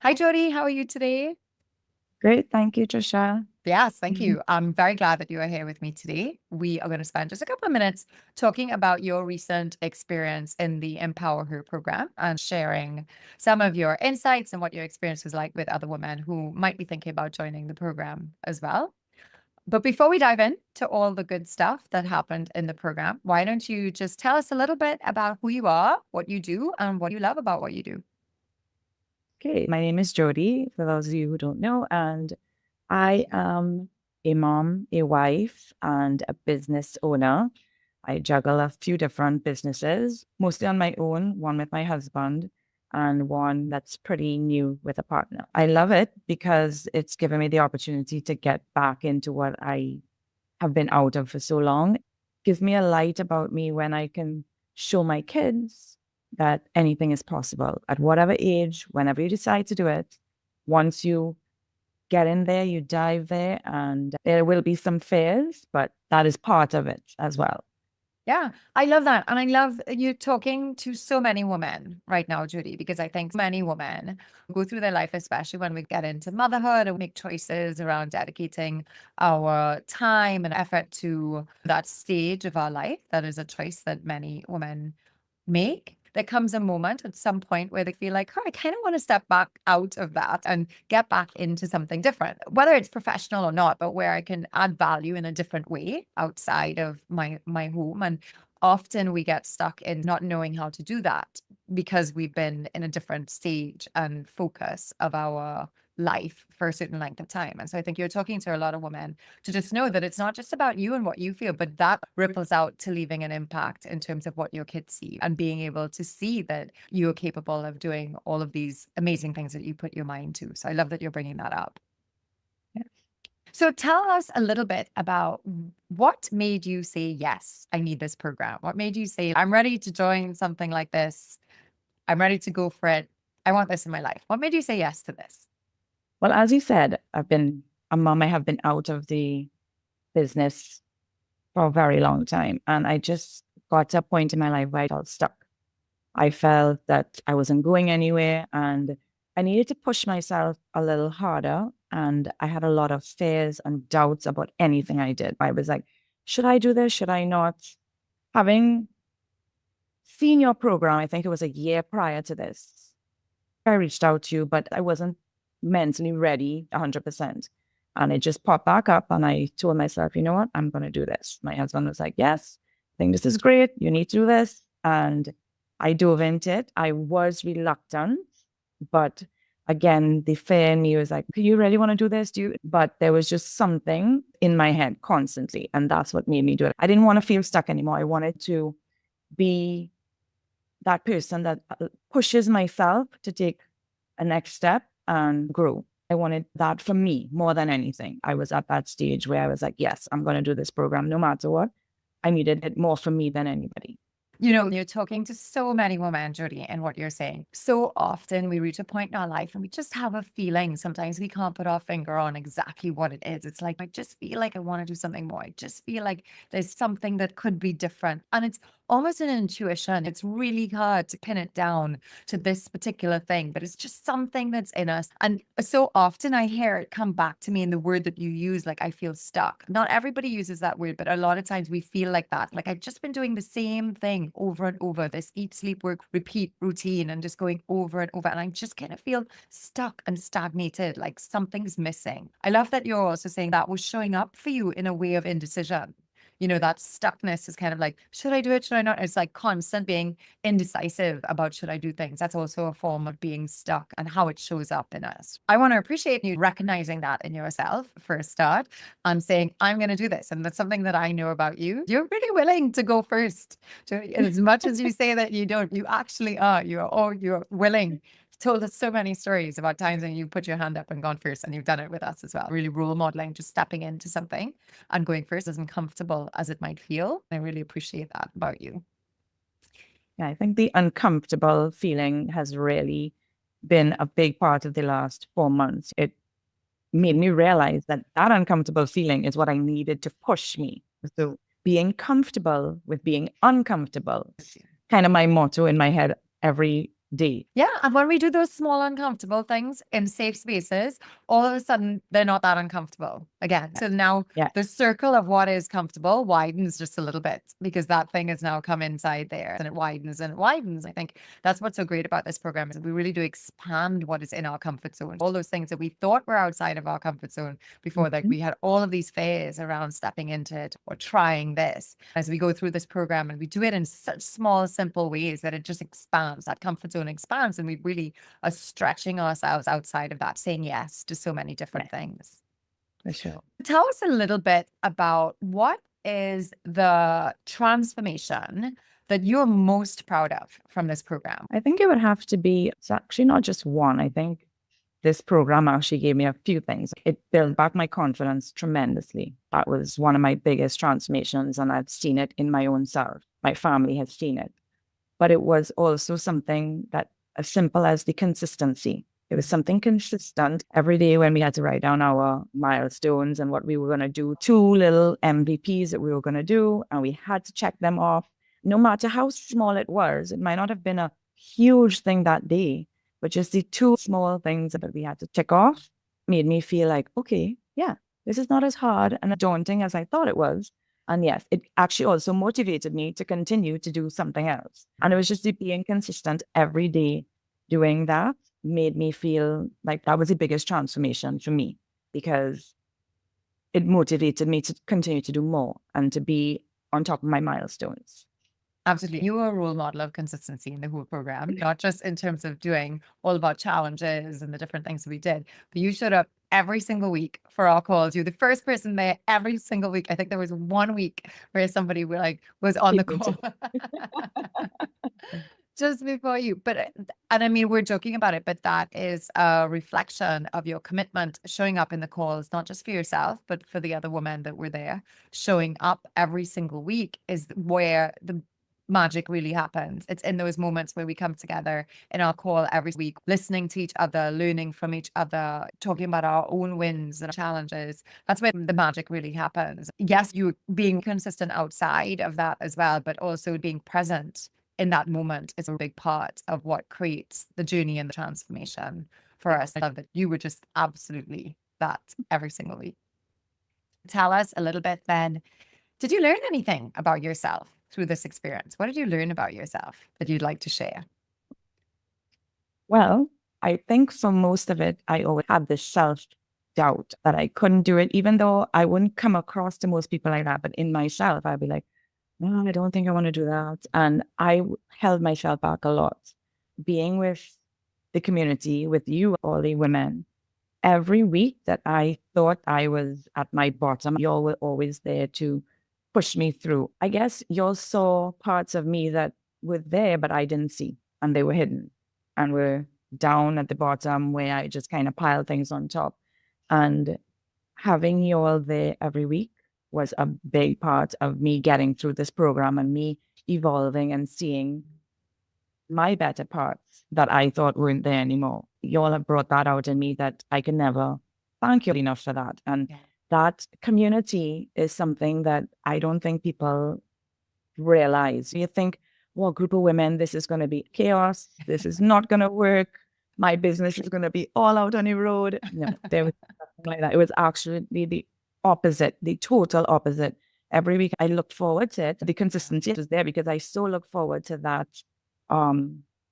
Hi, Jody. How are you today? Great. Thank you, Trisha. Yes, thank Mhm. you. I'm very glad that you are here with me today. We are going to spend just a couple of minutes talking about your recent experience in the Empower Her program and sharing some of your insights and what your experience was like with other women who might be thinking about joining the program as well. But before we dive in to all the good stuff that happened in the program, why don't you just tell us a little bit about who you are, what you do, and what you love about what you do? Okay. My name is Jody, for those of you who don't know, and I am a mom, a wife, and a business owner. I juggle a few different businesses, mostly on my own, one with my husband, and one that's pretty new with a partner. I love it because it's given me the opportunity to get back into what I have been out of for so long. Gives me a light about me when I can show my kids that anything is possible at whatever age, whenever you decide to do it. Once you get in there, you dive there, and there will be some fears, but that is part of it as well. Yeah, I love that. And I love you talking to so many women right now, Judy, because I think many women go through their life, especially when we get into motherhood and make choices around dedicating our time and effort to that stage of our life. That is a choice that many women make. There comes a moment at some point where they feel like, oh, I kind of want to step back out of that and get back into something different, whether it's professional or not, but where I can add value in a different way outside of my home. And often we get stuck in not knowing how to do that because we've been in a different stage and focus of our life for a certain length of time. And so I think you're talking to a lot of women to just know that it's not just about you and what you feel, but that ripples out to leaving an impact in terms of what your kids see and being able to see that you're capable of doing all of these amazing things that you put your mind to. So I love that you're bringing that up. Yeah. So tell us a little bit about what made you say, yes, I need this program. What made you say, I'm ready to join something like this. I'm ready to go for it. I want this in my life. What made you say yes to this? Well, as you said, I've been a mom. I have been out of the business for a very long time. And I just got to a point in my life where I felt stuck. I felt that I wasn't going anywhere and I needed to push myself a little harder. And I had a lot of fears and doubts about anything I did. I was like, should I do this? Should I not? Having seen your program, I think it was a year prior to this, I reached out to you, but I wasn't mentally ready 100%. And it just popped back up. And I told myself, you know what? I'm going to do this. My husband was like, yes, I think this is great. You need to do this. And I dove into it. I was reluctant, but again, the fear in me was like, do you really want to do this? Do you? But there was just something in my head constantly. And that's what made me do it. I didn't want to feel stuck anymore. I wanted to be that person that pushes myself to take a next step and grow. I wanted that for me more than anything. I was at that stage where I was like, yes, I'm going to do this program no matter what. I needed it more for me than anybody. You know, you're talking to so many women, Jody, and what you're saying. So often we reach a point in our life and we just have a feeling. Sometimes we can't put our finger on exactly what it is. It's like, I just feel like I want to do something more. I just feel like there's something that could be different. And it's almost an intuition. It's really hard to pin it down to this particular thing, but it's just something that's in us. And so often I hear it come back to me in the word that you use, like, I feel stuck. Not everybody uses that word, but a lot of times we feel like that. Like, I've just been doing the same thing over and over, this eat, sleep, work, repeat routine, and just going over and over. And I just kind of feel stuck and stagnated, like something's missing. I love that you're also saying that was showing up for you in a way of indecision. You know, that stuckness is kind of like, should I do it? Should I not? It's like constant being indecisive about should I do things. That's also a form of being stuck and how it shows up in us. I want to appreciate you recognizing that in yourself for a start and saying, I'm going to do this. And that's something that I know about you. You're really willing to go first. As much as you say that you don't, you actually are. You're willing told us so many stories about times when you put your hand up and gone first, and you've done it with us as well. Really role modeling, just stepping into something and going first as uncomfortable as it might feel. I really appreciate that about you. Yeah, I think the uncomfortable feeling has really been a big part of the last 4 months. It made me realize that that uncomfortable feeling is what I needed to push me. So being comfortable with being uncomfortable, kind of my motto in my head every day. Yeah. And when we do those small uncomfortable things in safe spaces, all of a sudden they're not that uncomfortable again. So now Yeah. the circle of what is comfortable widens just a little bit because that thing has now come inside there and it widens and it widens. I think that's what's so great about this program is that we really do expand what is in our comfort zone. All those things that we thought were outside of our comfort zone before, like Mhm. we had all of these fears around stepping into it or trying this. As we go through this program and we do it in such small, simple ways that it just expands, that comfort zone expands, and we really are stretching ourselves outside of that, saying yes to so many Yeah, different things. for sure. Tell us a little bit about what is the transformation that you're most proud of from this program? I think it would have to be, it's actually not just one. I think this program actually gave me a few things. It built back my confidence tremendously. That was one of my biggest transformations, and I've seen it in my own self. My family has seen it. But it was also something that as simple as the consistency. It was something consistent every day when we had to write down our milestones and what we were going to do, 2 little MVPs that we were going to do, and we had to check them off. No matter how small it was, it might not have been a huge thing that day, but just the 2 small things that we had to check off made me feel like, okay, yeah, this is not as hard and daunting as I thought it was. And yes, it actually also motivated me to continue to do something else. And it was just being consistent every day doing that made me feel like that was the biggest transformation for me because it motivated me to continue to do more and to be on top of my milestones. Absolutely. You were a role model of consistency in the whole program, not just in terms of doing all about challenges and the different things that we did, but you showed up every single week for our calls. You're the first person there every single week. I think there was one week where somebody was on the Me too. call just before you. But and I mean, we're joking about it, but that is a reflection of your commitment showing up in the calls, not just for yourself, but for the other women that were there. Showing up every single week is where the magic really happens. It's in those moments where we come together in our call every week, listening to each other, learning from each other, talking about our own wins and challenges. That's where the magic really happens. Yes, you being consistent outside of that as well, but also being present in that moment is a big part of what creates the journey and the transformation for us. I love that you were just absolutely that every single week. Tell us a little bit then, did you learn anything about yourself through this experience? What did you learn about yourself that you'd like to share? Well, I think for most of it, I always had this self-doubt that I couldn't do it, even though I wouldn't come across to most people like that. But in myself, I'd be like, no, I don't think I want to do that. And I held myself back a lot. Being with the community, with you, all the women, every week that I thought I was at my bottom, y'all were always there to push me through. I guess y'all saw parts of me that were there, but I didn't see, and they were hidden and were down at the bottom where I just kind of piled things on top. And having you all there every week was a big part of me getting through this program and me evolving and seeing my better parts that I thought weren't there anymore. You all have brought that out in me that I can never thank you enough for that. And Yeah. that community is something that I don't think people realize. You think, well, group of women, this is going to be chaos. This is not going to work. My business is going to be all out on the road. No, there was nothing like that. It was actually the opposite, the total opposite. Every week I looked forward to it. The consistency was there because I so look forward to that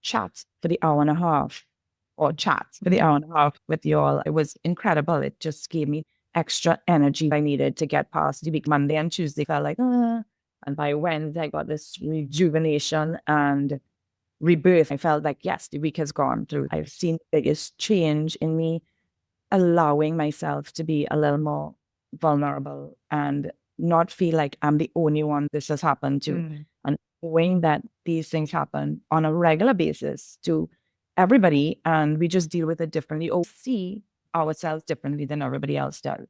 chat for the hour and a half or chat for the hour and a half with you all. It was incredible. It just gave me extra energy I needed to get past the week. Monday and Tuesday felt like, and by Wednesday, I got this rejuvenation and rebirth. I felt like, yes, the week has gone through. I've seen the biggest change in me, allowing myself to be a little more vulnerable and not feel like I'm the only one this has happened to. Mm. And knowing that these things happen on a regular basis to everybody, and we just deal with it differently or see ourselves differently than everybody else does.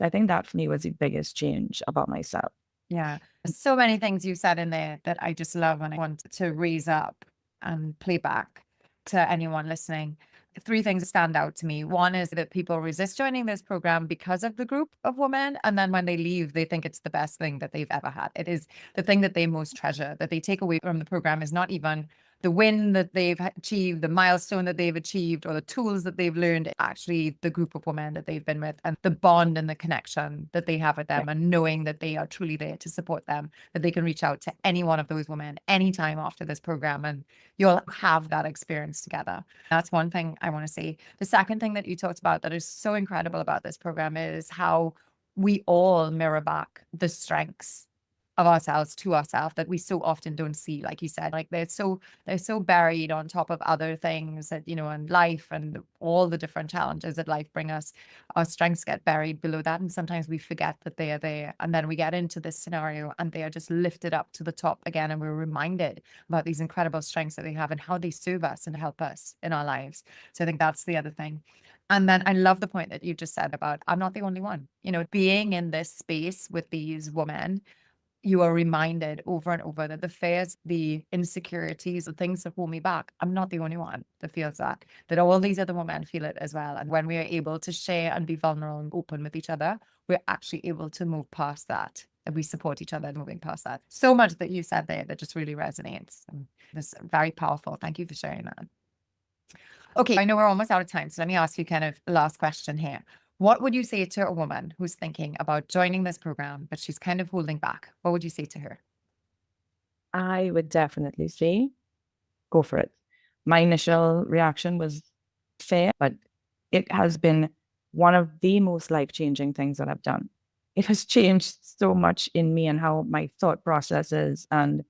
I think that for me was the biggest change about myself. Yeah. So many things you said in there that I just love and I want to raise up and play back to anyone listening. 3 things stand out to me. One is that people resist joining this program because of the group of women. And then when they leave, they think it's the best thing that they've ever had. It is the thing that they most treasure, that they take away from the program is not even the win that they've achieved, the milestone that they've achieved, or the tools that they've learned, actually the group of women that they've been with and the bond and the connection that they have with them, Yeah. and knowing that they are truly there to support them, that they can reach out to any one of those women anytime after this program and you'll have that experience together. That's one thing I want to say. The second thing that you talked about that is so incredible about this program is how we all mirror back the strengths of ourselves to ourselves that we so often don't see. Like you said, like they're so buried on top of other things that, in life and all the different challenges that life bring us. Our strengths get buried below that, and sometimes we forget that they are there, and then we get into this scenario and they are just lifted up to the top again, and we're reminded about these incredible strengths that they have and how they serve us and help us in our lives. So I think that's the other thing. And then I love the point that you just said about I'm not the only one. Being in this space with these women, you are reminded over and over that the fears, the insecurities, the things that hold me back, I'm not the only one that feels that all these other women feel it as well. And when we are able to share and be vulnerable and open with each other, we're actually able to move past that. And we support each other moving past that. So much that you said there that just really resonates. And it's very powerful. Thank you for sharing that. Okay, I know we're almost out of time, so let me ask you kind of the last question here. What would you say to a woman who's thinking about joining this program, but she's kind of holding back? What would you say to her? I would definitely say go for it. My initial reaction was fear, but it has been one of the most life-changing things that I've done. It has changed so much in me and how my thought process is. And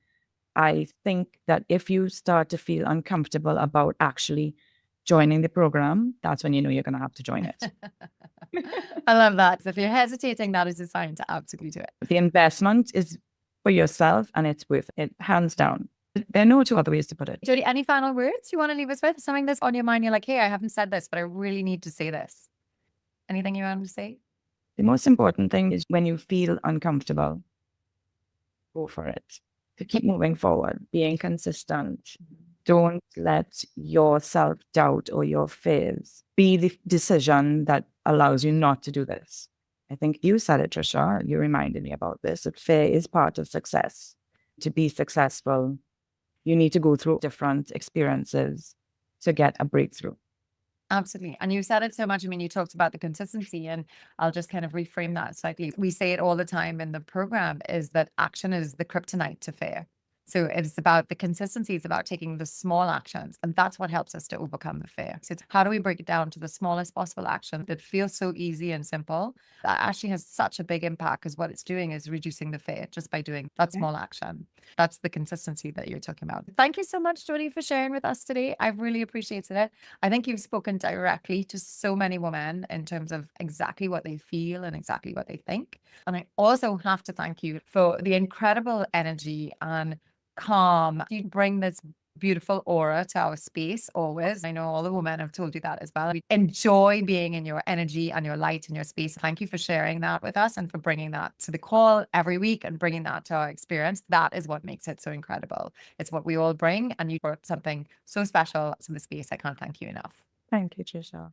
I think that if you start to feel uncomfortable about actually joining the program, that's when you know you're going to have to join it. I love that. So if you're hesitating, that is a sign to absolutely do it. The investment is for yourself and it's worth it, hands down. There are no two other ways to put it. Jody, any final words you want to leave us with? Something that's on your mind, you're like, hey, I haven't said this, but I really need to say this. Anything you want to say? The most important thing is when you feel uncomfortable, go for it. To keep moving forward, being consistent. Don't let your self-doubt or your fears be the decision that allows you not to do this. I think you said it, Trisha. You reminded me about this, that fear is part of success. To be successful, you need to go through different experiences to get a breakthrough. Absolutely. And you said it so much. I mean, you talked about the consistency, and I'll just kind of reframe that slightly. We say it all the time in the program is that action is the kryptonite to fear. So it's about the consistency. It's about taking the small actions. And that's what helps us to overcome the fear. So it's how do we break it down to the smallest possible action that feels so easy and simple that actually has such a big impact, because what it's doing is reducing the fear just by doing that small action. That's the consistency that you're talking about. Thank you so much, Jody, for sharing with us today. I've really appreciated it. I think you've spoken directly to so many women in terms of exactly what they feel and exactly what they think. And I also have to thank you for the incredible energy and calm. You bring this beautiful aura to our space always. I know all the women have told you that as well. We enjoy being in your energy and your light and your space. Thank you for sharing that with us and for bringing that to the call every week and bringing that to our experience. That is what makes it so incredible. It's what we all bring, and you brought something so special to the space. I can't thank you enough. Thank you, Trisha.